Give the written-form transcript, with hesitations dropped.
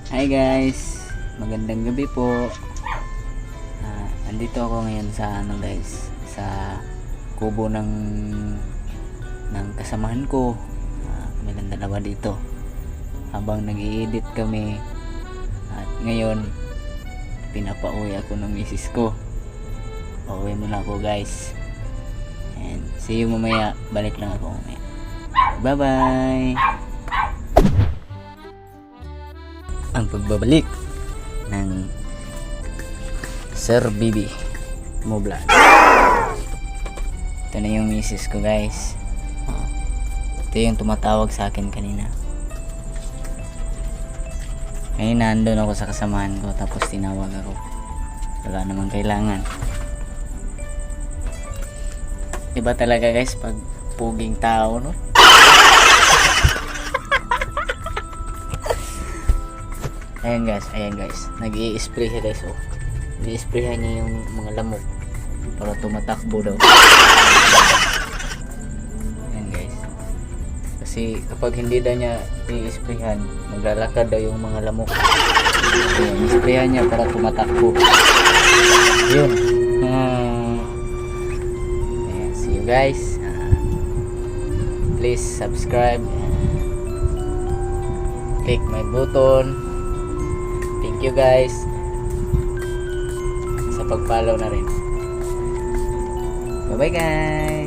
Hi guys, magandang gabi po. Andito ako ngayon sa guys, sa kubo ng kasamahan ko. Kami lang dalawa dito habang nag-i-edit kami. At ngayon pinapauwi ako ng misis ko. Pauwi muna ako guys. And see you mamaya. Balik lang ako mamaya. Bye bye. Ang pagbabalik ng Sir Bibi Moblad. Ito na yung misis ko guys. Ito yung tumatawag sa akin kanina. Ngayon nandun ako sa kasamahan ko, tapos tinawag ako. Wala namang kailangan. Iba talaga guys pag puging tao, no? Ayan guys, nag-i-spray siya guys, oh. I-sprayhan niya yung mga lamok para tumatakbo daw. Ayan guys. Kasi kapag hindi daw niya i-sprayhan, maglalakad daw yung mga lamok. Ayan, i-sprayhan niya para tumatakbo. Yun. Ayan, see you guys. Please subscribe. Click my button. Thank you guys sa pag-follow na rin. Bye bye guys.